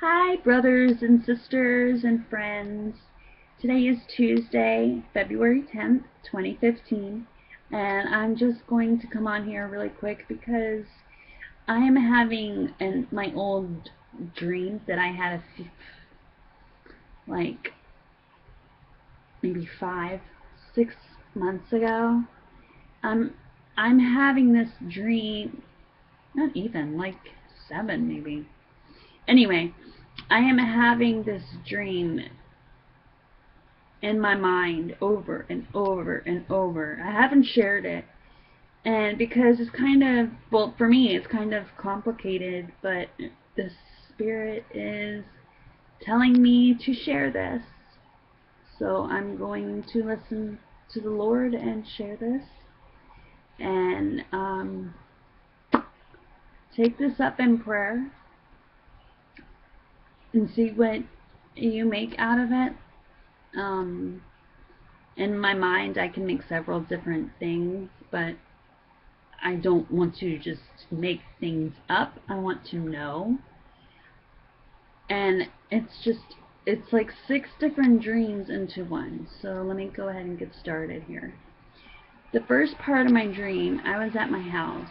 Hi, brothers and sisters and friends. Today is Tuesday, February 10th, 2015, and I'm just going to come on here really quick because I am having my old dreams that I had like maybe 5, 6 months ago. I'm I'm having this dream, not even like 7 maybe. Anyway, I am having this dream in my mind over and over and over. I haven't shared it, and because it's kind of, well, for me it's kind of complicated, but the Spirit is telling me to share this. So I'm going to listen to the Lord and share this, and take this up in prayer and see what you make out of it. In my mind, I can make several different things, but I don't want to just make things up. I want to know. And it's like 6 different dreams into one. So let me go ahead and get started here. The first part of my dream, I was at my house,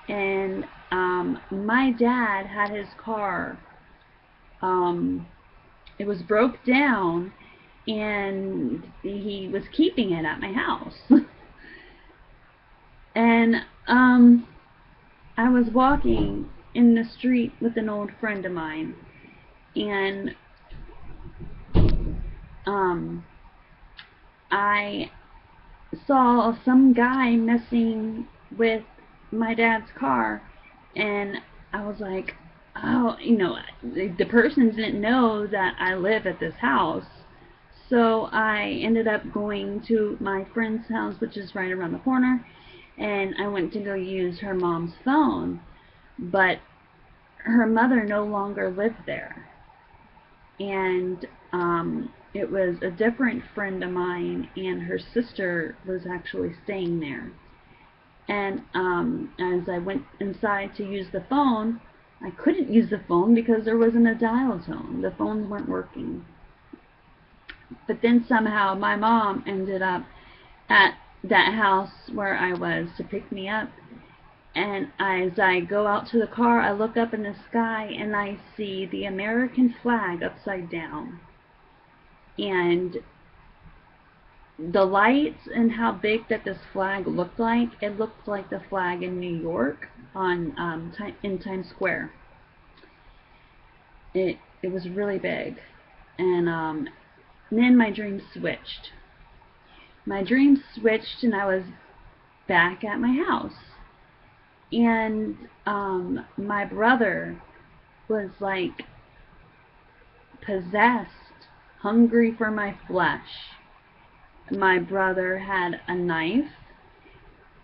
and my dad had his car. It was broke down, and he was keeping it at my house. And I was walking in the street with an old friend of mine, and I saw some guy messing with my dad's car, and I was like, oh, the person didn't know that I live at this house. So I ended up going to my friend's house, which is right around the corner, and I went to go use her mom's phone, but her mother no longer lived there. And it was a different friend of mine, and her sister was actually staying there. And as I went inside to use the phone, I couldn't use the phone because there wasn't a dial tone. The phones weren't working. But then somehow my mom ended up at that house where I was to pick me up. And as I go out to the car, I look up in the sky and I see the American flag upside down. And the lights and how big that this flag looked like, it looked like the flag in New York on in Times Square. It was really big. And then my dream switched. My dream switched and I was back at my house. And my brother was like possessed, hungry for my flesh. My brother had a knife,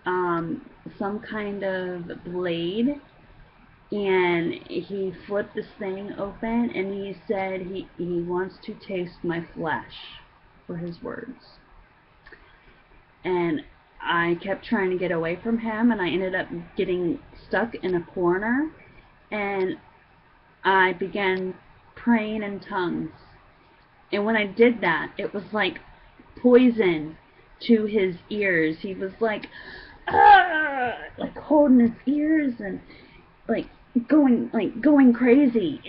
some kind of blade, and he flipped this thing open and he said he wants to taste my flesh, were his words. And I kept trying to get away from him, and I ended up getting stuck in a corner, and I began praying in tongues. And when I did that, it was like poison to his ears. He was like, ah, like holding his ears and like going crazy.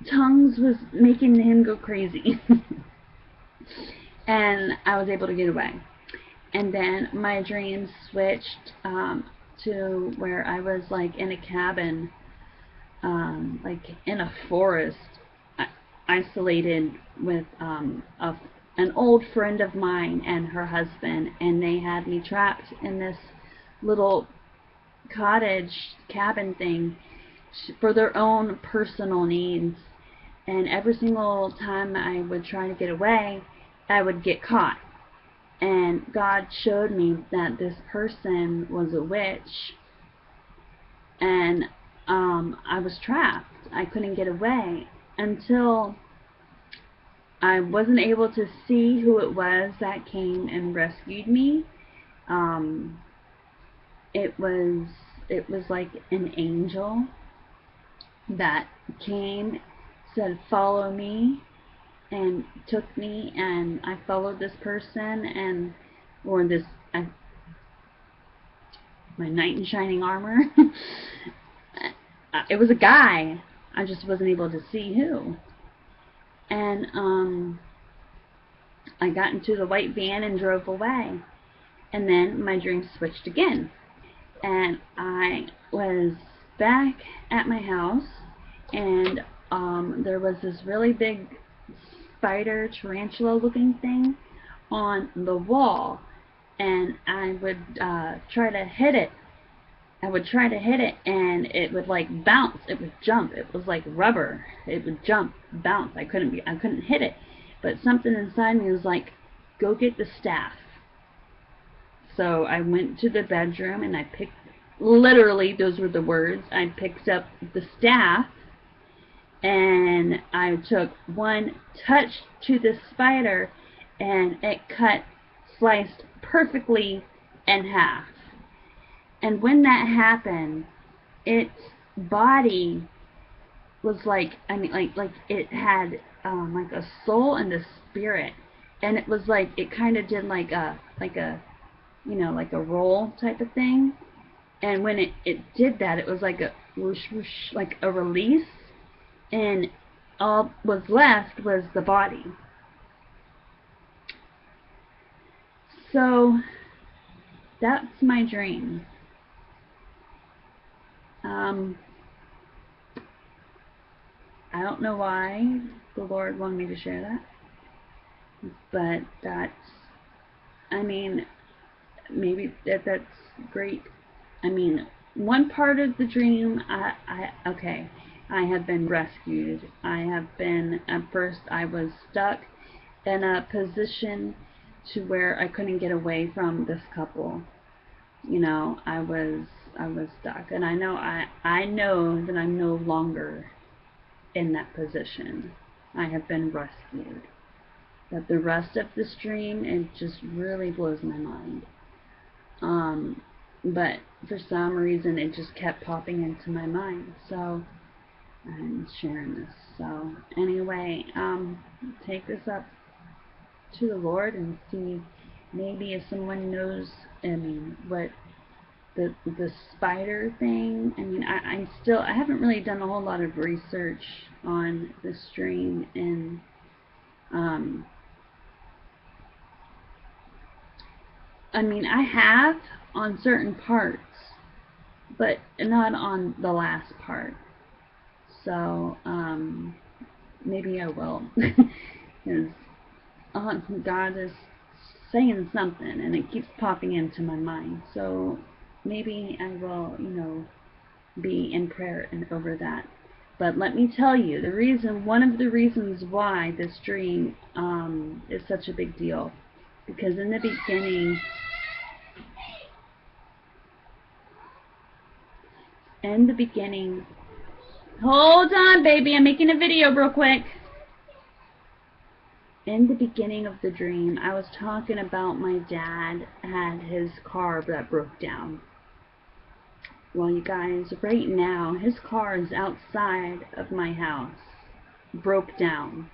Tongues was making him go crazy. And I was able to get away. And then my dreams switched to where I was like in a cabin, like in a forest, isolated with an old friend of mine and her husband, and they had me trapped in this little cottage cabin thing for their own personal needs. And every single time I would try to get away, I would get caught. And God showed me that this person was a witch, and I was trapped. I couldn't get away until I wasn't able to see who it was that came and rescued me. It was like an angel, that came, said follow me, and took me, and I followed this person, and or this I, my knight in shining armor. It was a guy. I just wasn't able to see who. And I got into the white van and drove away. And then my dream switched again. And I was back at my house, and there was this really big spider, tarantula looking thing on the wall. And I would try to hit it. And it would like bounce. It would jump. It was like rubber. It would jump, bounce. I couldn't hit it. But something inside me was like, go get the staff. So I went to the bedroom and I picked, literally those were the words, I picked up the staff and I took one touch to the spider and it sliced perfectly in half. And when that happened, its body was like, I mean, like it had like a soul and a spirit, and it was like it kind of did like a you know, like a roll type of thing. And when it did that, it was like a whoosh whoosh, like a release, and all was left was the body. So that's my dream. I don't know why the Lord wanted me to share that, but that's, I mean, maybe that's great. I mean, one part of the dream, okay, I have been rescued. I have been, at first I was stuck in a position to where I couldn't get away from this couple. You know, I was stuck, and I know that I'm no longer in that position. I have been rescued. But the rest of this dream, it just really blows my mind. But for some reason, it just kept popping into my mind. So I'm sharing this. So anyway, take this up to the Lord and see maybe if someone knows, I mean, what the spider thing. I mean, I haven't really done a whole lot of research on this dream, and I mean, I have on certain parts, but not on the last part. So maybe I will, because God is saying something, and it keeps popping into my mind. So maybe I will, you know, be in prayer and over that. But let me tell you, one of the reasons why this dream is such a big deal, because in the beginning, hold on, baby, I'm making a video real quick. In the beginning of the dream, I was talking about my dad had his car that broke down. Well, you guys, right now, his car is outside of my house, broke down.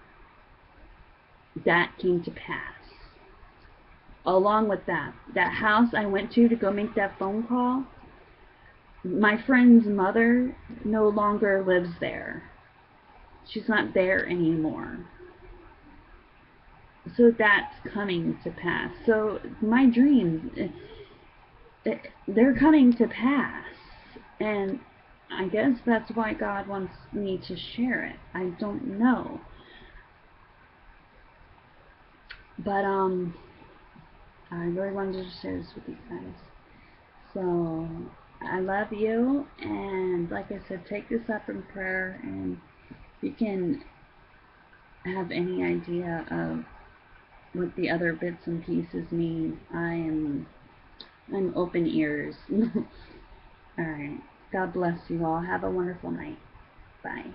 That came to pass. Along with that house I went to go make that phone call, my friend's mother no longer lives there. She's not there anymore. So that's coming to pass. So my dreams, they're coming to pass. And I guess that's why God wants me to share it. I don't know. But I really wanted to share this with you guys. So I love you, and like I said, take this up in prayer, and if you can have any idea of what the other bits and pieces mean, I'm open ears. Alright. God bless you all. Have a wonderful night. Bye.